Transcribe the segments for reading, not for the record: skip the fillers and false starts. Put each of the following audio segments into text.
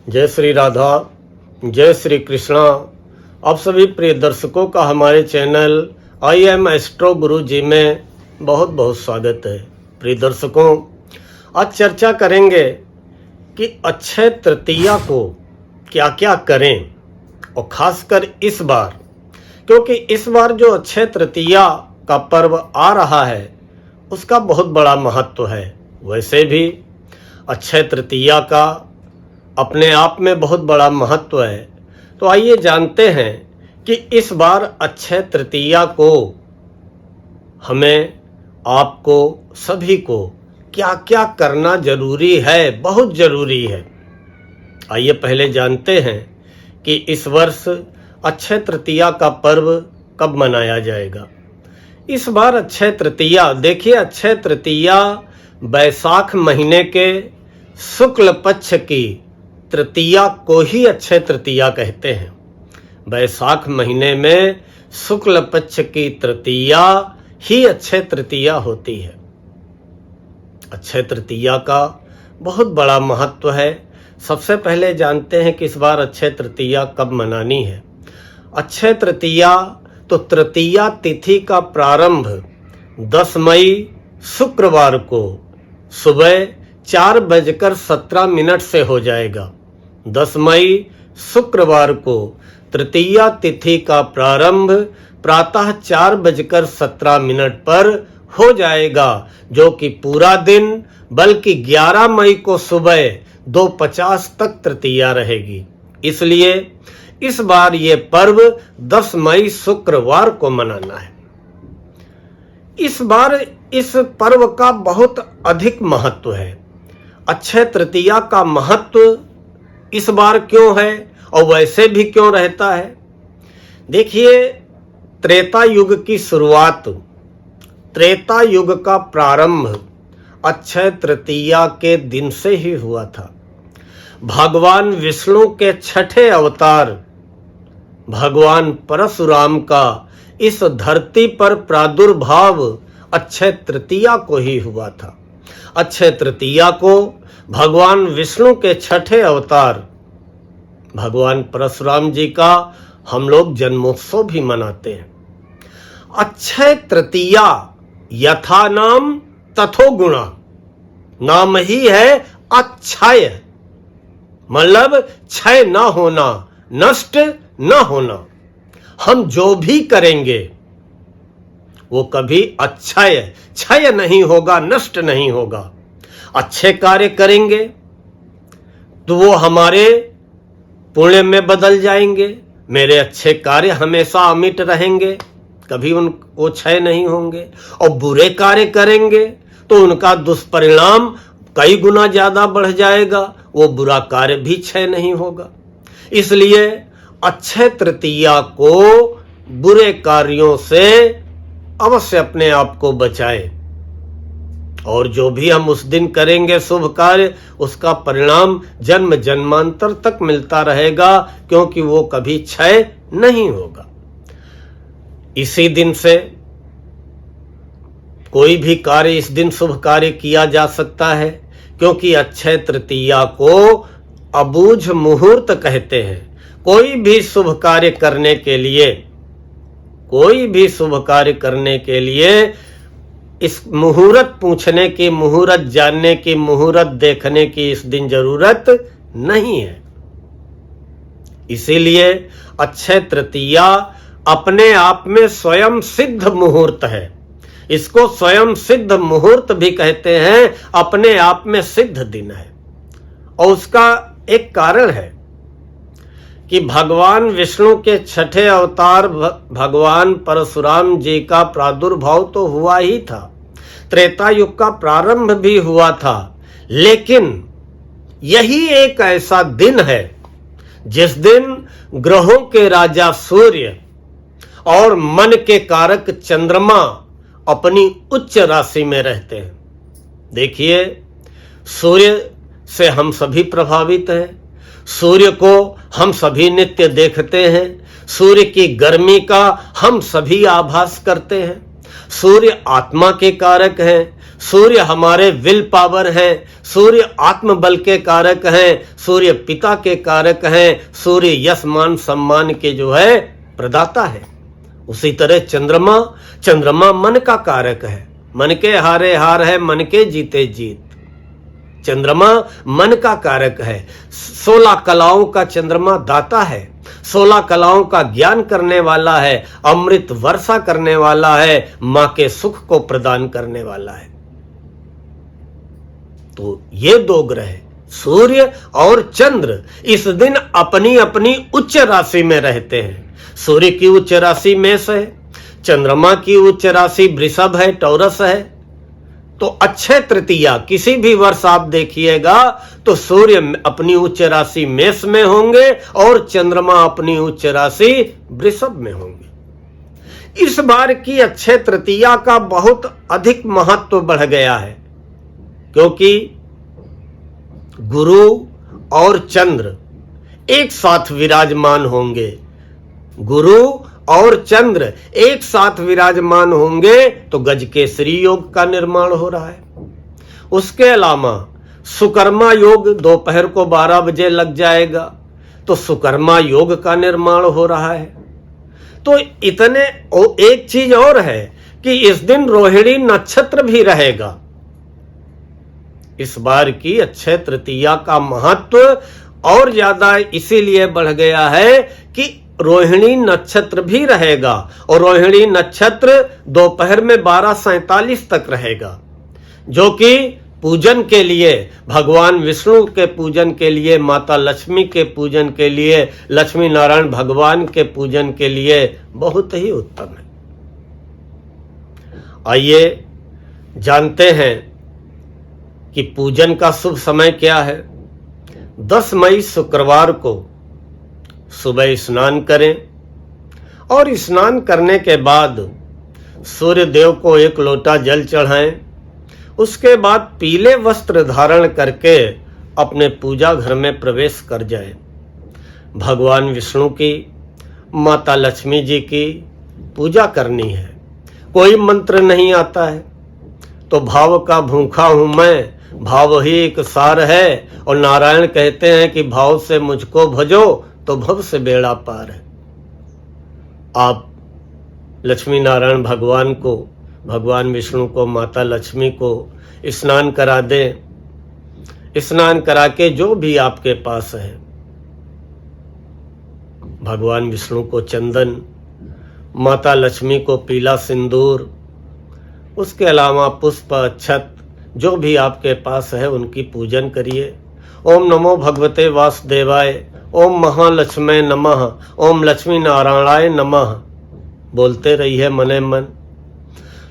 जय श्री राधा, जय श्री कृष्णा। आप सभी प्रिय दर्शकों का हमारे चैनल आई एम एस्ट्रो गुरु जी में बहुत बहुत स्वागत है। प्रिय दर्शकों, आज चर्चा करेंगे कि अक्षय तृतीया को क्या क्या करें, और खासकर इस बार, क्योंकि इस बार जो अक्षय तृतीया का पर्व आ रहा है उसका बहुत बड़ा महत्व है। वैसे भी अक्षय तृतीया का अपने आप में बहुत बड़ा महत्व है। तो आइए जानते हैं कि इस बार अक्षय तृतीया को हमें, आपको, सभी को क्या क्या करना जरूरी है, बहुत जरूरी है। आइए पहले जानते हैं कि इस वर्ष अक्षय तृतीया का पर्व कब मनाया जाएगा। इस बार अक्षय तृतीया, देखिए, अक्षय तृतीया बैसाख महीने के शुक्ल पक्ष की तृतीया को ही अक्षय तृतीया कहते हैं। बैसाख महीने में शुक्ल पक्ष की तृतीया ही अक्षय तृतीया होती है। अक्षय तृतीया का बहुत बड़ा महत्व है। सबसे पहले जानते हैं कि इस बार अक्षय तृतीया कब मनानी है। अक्षय तृतीया तो तृतीया तिथि का प्रारंभ 10 मई शुक्रवार को सुबह 4:17 से हो जाएगा। 10 मई शुक्रवार को तृतीया तिथि का प्रारंभ प्रातः 4:17 पर हो जाएगा, जो कि पूरा दिन, बल्कि 11 मई को सुबह 2:50 तक तृतीया रहेगी। इसलिए इस बार ये पर्व 10 मई शुक्रवार को मनाना है। इस बार इस पर्व का बहुत अधिक महत्व है। अक्षय तृतीया का महत्व इस बार क्यों है और वैसे भी क्यों रहता है। देखिए, त्रेता युग की शुरुआत, त्रेता युग का प्रारंभ अक्षय तृतीया के दिन से ही हुआ था। भगवान विष्णु के छठे अवतार भगवान परशुराम का इस धरती पर प्रादुर्भाव अक्षय तृतीया को ही हुआ था। अक्षय तृतीया को भगवान विष्णु के छठे अवतार भगवान परशुराम जी का हम लोग जन्मोत्सव भी मनाते हैं। अक्षय तृतीया यथा नाम तथो गुणा, नाम ही है अक्षय, मतलब क्षय न होना, नष्ट न होना। हम जो भी करेंगे वो कभी क्षय नहीं होगा, नष्ट नहीं होगा। अच्छे कार्य करेंगे तो वो हमारे पुण्य में बदल जाएंगे। मेरे अच्छे कार्य हमेशा अमिट रहेंगे, कभी वो क्षय नहीं होंगे। और बुरे कार्य करेंगे तो उनका दुष्परिणाम कई गुना ज्यादा बढ़ जाएगा, वो बुरा कार्य भी क्षय नहीं होगा। इसलिए अक्षय तृतीया को बुरे कार्यों से अवश्य अपने आप को बचाएं, और जो भी हम उस दिन करेंगे शुभ कार्य, उसका परिणाम जन्म जन्मांतर तक मिलता रहेगा, क्योंकि वो कभी क्षय नहीं होगा। इसी दिन से कोई भी कार्य, इस दिन शुभ कार्य किया जा सकता है, क्योंकि अक्षय तृतीया को अबूझ मुहूर्त कहते हैं। कोई भी शुभ कार्य करने के लिए, कोई भी शुभ कार्य करने के लिए इस मुहूर्त पूछने की, मुहूर्त जानने की, मुहूर्त देखने की इस दिन जरूरत नहीं है। इसीलिए अक्षय तृतीया अपने आप में स्वयं सिद्ध मुहूर्त है। इसको स्वयं सिद्ध मुहूर्त भी कहते हैं, अपने आप में सिद्ध दिन है। और उसका एक कारण है कि भगवान विष्णु के छठे अवतार भगवान परशुराम जी का प्रादुर्भाव तो हुआ ही था, त्रेता युग का प्रारंभ भी हुआ था, लेकिन यही एक ऐसा दिन है जिस दिन ग्रहों के राजा सूर्य और मन के कारक चंद्रमा अपनी उच्च राशि में रहते हैं। देखिए, सूर्य से हम सभी प्रभावित हैं। सूर्य को हम सभी नित्य देखते हैं। सूर्य की गर्मी का हम सभी आभास करते हैं। सूर्य आत्मा के कारक हैं, सूर्य हमारे विल पावर है, सूर्य आत्मबल के कारक हैं, सूर्य पिता के कारक हैं, सूर्य यश मान सम्मान के जो है प्रदाता है। उसी तरह चंद्रमा मन का कारक है, मन के हारे हार है, मन के जीते जीत। चंद्रमा मन का कारक है। 16 कलाओं का चंद्रमा दाता है, 16 कलाओं का ज्ञान करने वाला है, अमृत वर्षा करने वाला है, मां के सुख को प्रदान करने वाला है। तो ये दो ग्रह सूर्य और चंद्र इस दिन अपनी अपनी उच्च राशि में रहते हैं। सूर्य की उच्च राशि मेष है, चंद्रमा की उच्च राशि वृषभ है, टॉरस है। तो अक्षय तृतीया किसी भी वर्ष आप देखिएगा तो सूर्य अपनी उच्च राशि मेष में होंगे और चंद्रमा अपनी उच्च राशि वृषभ में होंगे। इस बार की अक्षय तृतीया का बहुत अधिक महत्व बढ़ गया है, क्योंकि गुरु और चंद्र एक साथ विराजमान होंगे। गुरु और चंद्र एक साथ विराजमान होंगे तो गजकेसरी योग का निर्माण हो रहा है। उसके अलावा सुकर्मा योग दोपहर को 12 बजे लग जाएगा, तो सुकर्मा योग का निर्माण हो रहा है। तो इतने एक चीज और है कि इस दिन रोहिणी नक्षत्र भी रहेगा। इस बार की अक्षय तृतीया का महत्व और ज्यादा इसीलिए बढ़ गया है कि रोहिणी नक्षत्र भी रहेगा, और रोहिणी नक्षत्र दोपहर में 12:47 तक रहेगा, जो कि पूजन के लिए, भगवान विष्णु के पूजन के लिए, माता लक्ष्मी के पूजन के लिए, लक्ष्मी नारायण भगवान के पूजन के लिए बहुत ही उत्तम है। आइए जानते हैं कि पूजन का शुभ समय क्या है। 10 मई शुक्रवार को सुबह स्नान करें और स्नान करने के बाद सूर्य देव को 1 लोटा जल चढ़ाएं। उसके बाद पीले वस्त्र धारण करके अपने पूजा घर में प्रवेश कर जाएं। भगवान विष्णु की, माता लक्ष्मी जी की पूजा करनी है। कोई मंत्र नहीं आता है, तो भाव का भूखा हूं मैं, भाव ही एक सार है, और नारायण कहते हैं कि भाव से मुझको भजो तो भव से बेड़ा पार है। आप लक्ष्मी नारायण भगवान को, भगवान विष्णु को, माता लक्ष्मी को स्नान करा दें। स्नान करा के जो भी आपके पास है, भगवान विष्णु को चंदन, माता लक्ष्मी को पीला सिंदूर, उसके अलावा पुष्प, अक्षत, जो भी आपके पास है उनकी पूजन करिए। ओम नमो भगवते वासुदेवाय, ओम महालक्ष्मी नमः, ओम लक्ष्मी नारायणाय नमः बोलते रहिए मने मन।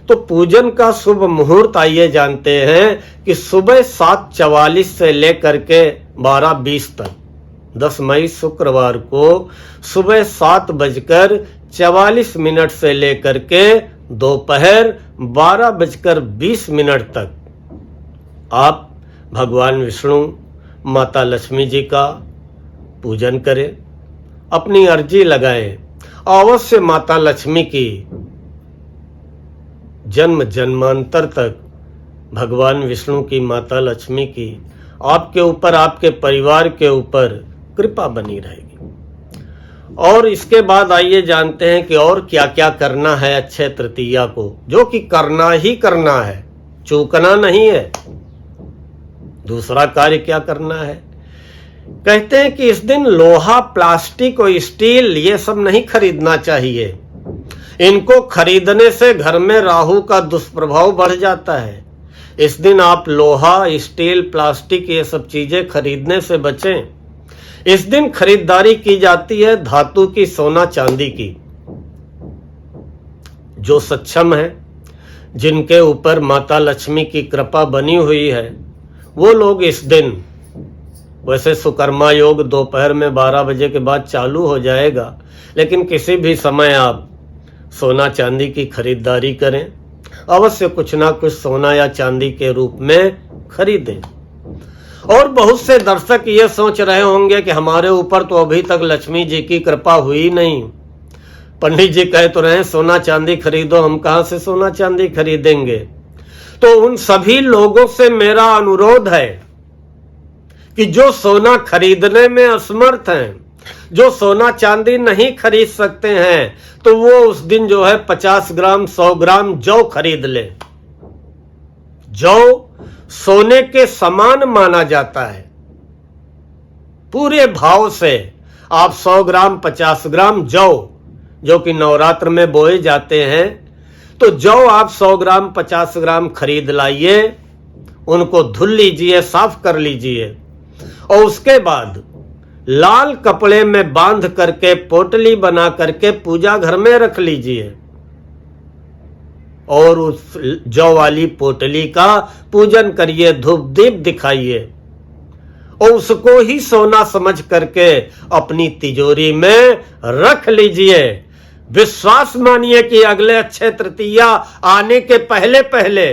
तो पूजन का शुभ मुहूर्त आइए जानते हैं कि सुबह 7:44 से लेकर के 12:20 तक, 10 मई शुक्रवार को सुबह 7:44 से लेकर के दोपहर 12:20 तक आप भगवान विष्णु, माता लक्ष्मी जी का पूजन करें, अपनी अर्जी लगाएं। अवश्य माता लक्ष्मी की जन्म जन्मांतर तक, भगवान विष्णु की, माता लक्ष्मी की आपके ऊपर, आपके परिवार के ऊपर कृपा बनी रहेगी। और इसके बाद आइए जानते हैं कि और क्या क्या करना है अक्षय तृतीया को, जो कि करना ही करना है, चूकना नहीं है। दूसरा कार्य क्या करना है, कहते हैं कि इस दिन लोहा, प्लास्टिक और स्टील ये सब नहीं खरीदना चाहिए। इनको खरीदने से घर में राहु का दुष्प्रभाव बढ़ जाता है। इस दिन आप लोहा, स्टील, प्लास्टिक ये सब चीजें खरीदने से बचें। इस दिन खरीदारी की जाती है धातु की, सोना चांदी की। जो सक्षम है, जिनके ऊपर माता लक्ष्मी की कृपा बनी हुई है, वो लोग इस दिन, वैसे सुकर्मा योग दोपहर में 12 बजे के बाद चालू हो जाएगा, लेकिन किसी भी समय आप सोना चांदी की खरीदारी करें। अवश्य कुछ ना कुछ सोना या चांदी के रूप में खरीदें। और बहुत से दर्शक ये सोच रहे होंगे कि हमारे ऊपर तो अभी तक लक्ष्मी जी की कृपा हुई नहीं, पंडित जी कह तो रहे सोना चांदी खरीदो, हम कहां से सोना चांदी खरीदेंगे। तो उन सभी लोगों से मेरा अनुरोध है कि जो सोना खरीदने में असमर्थ हैं, जो सोना चांदी नहीं खरीद सकते हैं, तो वो उस दिन जो है 50 ग्राम 100 ग्राम जौ खरीद ले। जौ सोने के समान माना जाता है। पूरे भाव से आप 100 ग्राम 50 ग्राम जौ, जो कि नवरात्र में बोए जाते हैं, तो जौ आप 100 ग्राम 50 ग्राम खरीद लाइए, उनको धुल लीजिए, साफ कर लीजिए, और उसके बाद लाल कपड़े में बांध करके पोटली बना करके पूजा घर में रख लीजिए, और उस जौ वाली पोटली का पूजन करिए, धूप दीप दिखाइए, और उसको ही सोना समझ करके अपनी तिजोरी में रख लीजिए। विश्वास मानिए कि अगले अक्षय तृतीया आने के पहले पहले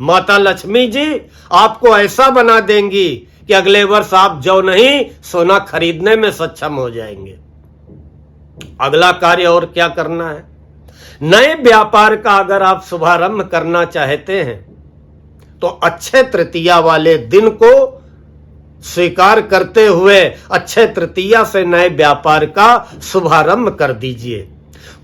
माता लक्ष्मी जी आपको ऐसा बना देंगी कि अगले वर्ष आप जौ नहीं सोना खरीदने में सक्षम हो जाएंगे। अगला कार्य और क्या करना है? नए व्यापार का अगर आप शुभारंभ करना चाहते हैं तो अक्षय तृतीया वाले दिन को स्वीकार करते हुए अक्षय तृतीया से नए व्यापार का शुभारंभ कर दीजिए।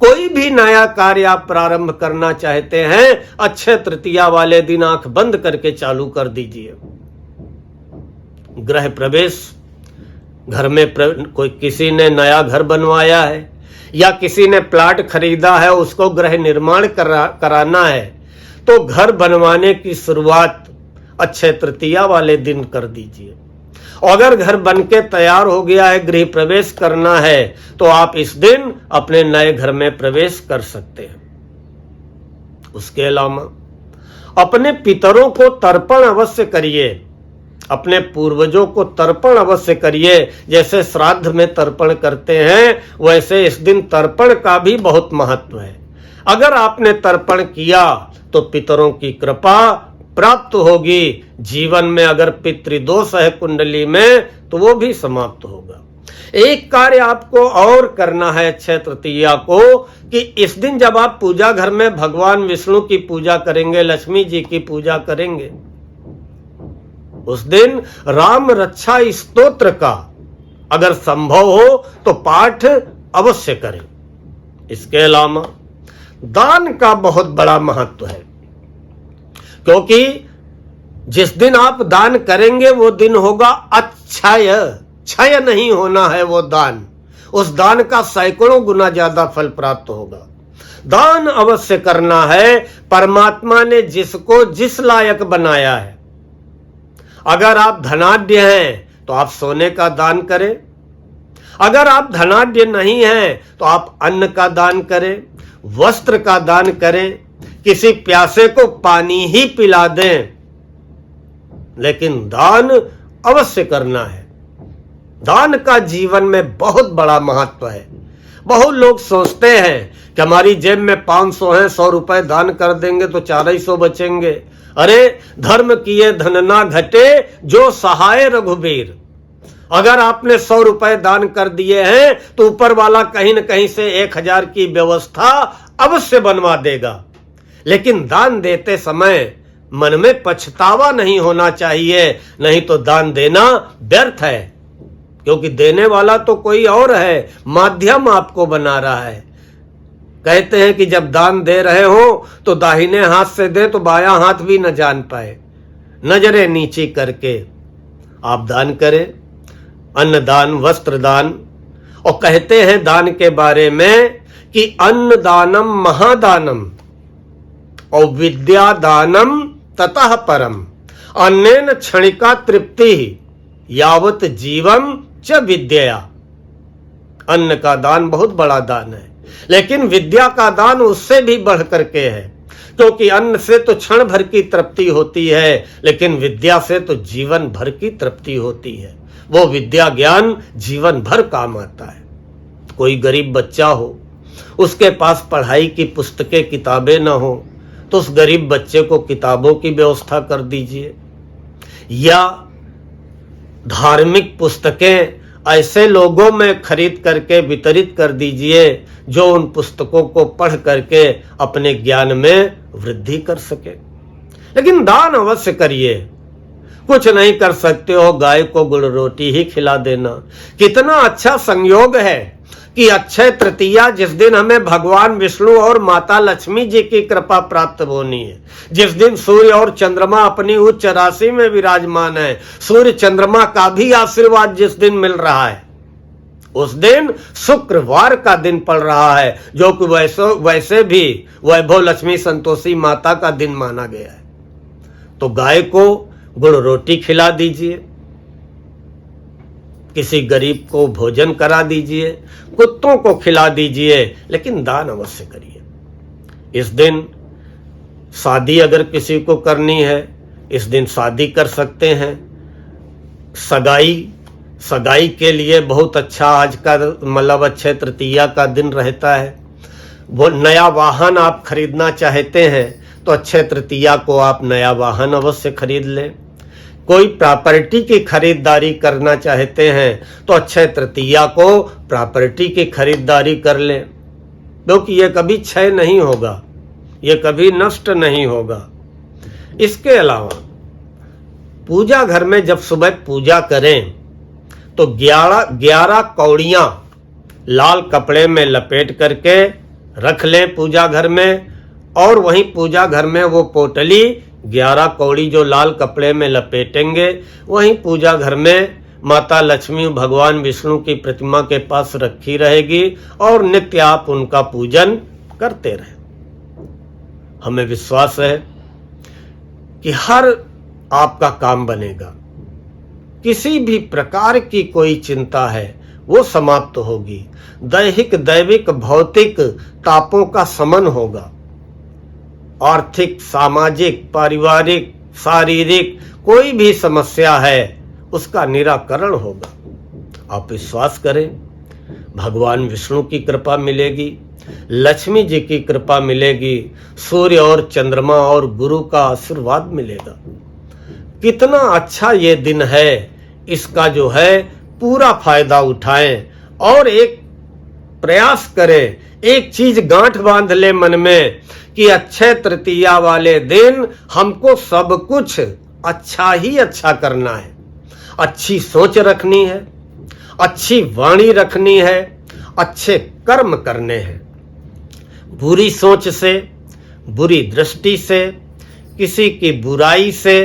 कोई भी नया कार्य आप प्रारंभ करना चाहते हैं, अक्षय तृतीया वाले दिन आंख बंद करके चालू कर दीजिए। गृह प्रवेश, घर में कोई किसी ने नया घर बनवाया है या किसी ने प्लाट खरीदा है, उसको गृह निर्माण कराना है, तो घर बनवाने की शुरुआत अक्षय तृतीया वाले दिन कर दीजिए। अगर घर बनके तैयार हो गया है, गृह प्रवेश करना है, तो आप इस दिन अपने नए घर में प्रवेश कर सकते हैं। उसके अलावा अपने पितरों को तर्पण अवश्य करिए, अपने पूर्वजों को तर्पण अवश्य करिए। जैसे श्राद्ध में तर्पण करते हैं, वैसे इस दिन तर्पण का भी बहुत महत्व है। अगर आपने तर्पण किया तो पितरों की कृपा प्राप्त होगी। जीवन में अगर पितृदोष है कुंडली में, तो वो भी समाप्त होगा। एक कार्य आपको और करना है अक्षय तृतीया को, कि इस दिन जब आप पूजा घर में भगवान विष्णु की पूजा करेंगे, लक्ष्मी जी की पूजा करेंगे, उस दिन राम रक्षा स्तोत्र का अगर संभव हो तो पाठ अवश्य करें। इसके अलावा दान का बहुत बड़ा महत्व है, क्योंकि जिस दिन आप दान करेंगे वो दिन होगा अक्षय, क्षय नहीं होना है वो दान। उस दान का सैकड़ों गुना ज्यादा फल प्राप्त होगा। दान अवश्य करना है। परमात्मा ने जिसको जिस लायक बनाया है। अगर आप धनाढ्य हैं तो आप सोने का दान करें, अगर आप धनाढ्य नहीं हैं तो आप अन्न का दान करें, वस्त्र का दान करें, किसी प्यासे को पानी ही पिला दें, लेकिन दान अवश्य करना है। दान का जीवन में बहुत बड़ा महत्व है। बहुत लोग सोचते हैं कि हमारी जेब में 500 है, 100 रुपए दान कर देंगे तो 400 बचेंगे। अरे धर्म किए धन ना घटे, जो सहाय रघुबीर। अगर आपने 100 रुपए दान कर दिए हैं तो ऊपर वाला कहीं न कहीं से 1000 की व्यवस्था अवश्य बनवा देगा। लेकिन दान देते समय मन में पछतावा नहीं होना चाहिए, नहीं तो दान देना व्यर्थ है, क्योंकि देने वाला तो कोई और है, माध्यम आपको बना रहा है। कहते हैं कि जब दान दे रहे हो तो दाहिने हाथ से दे तो बायां हाथ भी न जान पाए। नजरें नीची करके आप दान करें, अन्न दान, वस्त्र दान। और कहते हैं दान के बारे में कि अन्न दानम महादानम और विद्या दानम ततः परम, अन्नेन क्षणिका तृप्ति यावत जीवम च विद्या। अन्न का दान बहुत बड़ा दान है, लेकिन विद्या का दान उससे भी बढ़ करके है, क्योंकि अन्न से तो क्षण भर की तृप्ति होती है, लेकिन विद्या से तो जीवन भर की तृप्ति होती है। वो विद्या ज्ञान जीवन भर काम आता है। कोई गरीब बच्चा हो, उसके पास पढ़ाई की पुस्तकें किताबें ना हो, तो उस गरीब बच्चे को किताबों की व्यवस्था कर दीजिए, या धार्मिक पुस्तकें ऐसे लोगों में खरीद करके वितरित कर दीजिए जो उन पुस्तकों को पढ़ करके अपने ज्ञान में वृद्धि कर सके। लेकिन दान अवश्य करिए। कुछ नहीं कर सकते हो, गाय को गुड़ रोटी ही खिला देना। कितना अच्छा संयोग है कि अक्षय तृतीया जिस दिन हमें भगवान विष्णु और माता लक्ष्मी जी की कृपा प्राप्त होनी है, जिस दिन सूर्य और चंद्रमा अपनी उच्च राशि में विराजमान है, सूर्य चंद्रमा का भी आशीर्वाद जिस दिन मिल रहा है, उस दिन शुक्रवार का दिन पड़ रहा है, जो कि वैसे भी वैभव लक्ष्मी संतोषी माता का दिन माना गया है। तो गाय को गुड़ रोटी खिला दीजिए, किसी गरीब को भोजन करा दीजिए, कुत्तों को खिला दीजिए, लेकिन दान अवश्य करिए। इस दिन शादी अगर किसी को करनी है, इस दिन शादी कर सकते हैं। सगाई के लिए बहुत अच्छा आज का मतलब अक्षय तृतीया का दिन रहता है। वो नया वाहन आप खरीदना चाहते हैं तो अक्षय तृतीया को आप नया वाहन अवश्य खरीद लें। कोई प्रॉपर्टी की खरीदारी करना चाहते हैं तो अक्षय तृतीया को प्रॉपर्टी की खरीदारी कर लें, क्योंकि ये कभी क्षय नहीं होगा, ये कभी नष्ट नहीं होगा। इसके अलावा पूजा घर में जब सुबह पूजा करें तो 11 कौड़ियां लाल कपड़े में लपेट करके रख लें पूजा घर में, और वहीं पूजा घर में वो पोटली 11 कौड़ी जो लाल कपड़े में लपेटेंगे वहीं पूजा घर में माता लक्ष्मी भगवान विष्णु की प्रतिमा के पास रखी रहेगी और नित्य आप उनका पूजन करते रहें। हमें विश्वास है कि हर आपका काम बनेगा। किसी भी प्रकार की कोई चिंता है वो समाप्त होगी। दैहिक दैविक भौतिक तापों का शमन होगा। आर्थिक सामाजिक पारिवारिक शारीरिक कोई भी समस्या है उसका निराकरण होगा। आप विश्वास करें, भगवान विष्णु की कृपा मिलेगी, लक्ष्मी जी की कृपा मिलेगी, सूर्य और चंद्रमा और गुरु का आशीर्वाद मिलेगा। कितना अच्छा ये दिन है, इसका जो है पूरा फायदा उठाएं और एक प्रयास करें, एक चीज गांठ बांध ले मन में कि अक्षय तृतीया वाले दिन हमको सब कुछ अच्छा ही अच्छा करना है। अच्छी सोच रखनी है, अच्छी वाणी रखनी है, अच्छे कर्म करने हैं। बुरी सोच से, बुरी दृष्टि से, किसी की बुराई से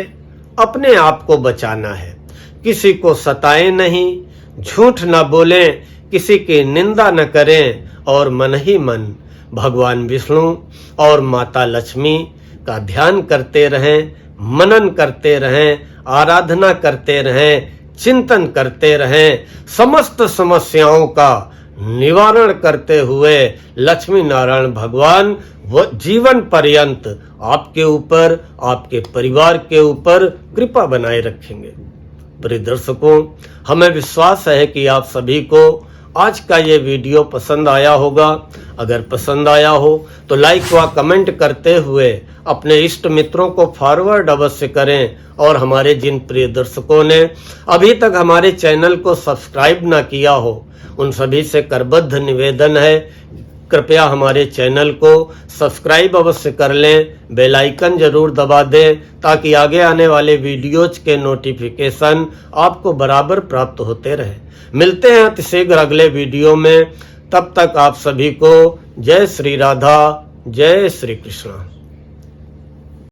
अपने आप को बचाना है। किसी को सताएं नहीं, झूठ न बोलें, किसी की निंदा न करें और मन ही मन भगवान विष्णु और माता लक्ष्मी का ध्यान करते रहें, मनन करते रहें, आराधना करते रहें, चिंतन करते रहें। समस्त समस्याओं का निवारण करते हुए लक्ष्मी नारायण भगवान वो जीवन पर्यंत आपके ऊपर, आपके परिवार के ऊपर कृपा बनाए रखेंगे। प्रिय दर्शकों, हमें विश्वास है कि आप सभी को आज का ये वीडियो पसंद आया होगा। अगर पसंद आया हो तो लाइक व कमेंट करते हुए अपने इष्ट मित्रों को फॉरवर्ड अवश्य करें। और हमारे जिन प्रिय दर्शकों ने अभी तक हमारे चैनल को सब्सक्राइब ना किया हो उन सभी से करबद्ध निवेदन है, कृपया हमारे चैनल को सब्सक्राइब अवश्य कर लें, बेल आइकन जरूर दबा दें ताकि आगे आने वाले वीडियोज के नोटिफिकेशन आपको बराबर प्राप्त होते रहे। मिलते हैं अतिशीघ्र अगले वीडियो में। तब तक आप सभी को जय श्री राधा, जय श्री कृष्ण।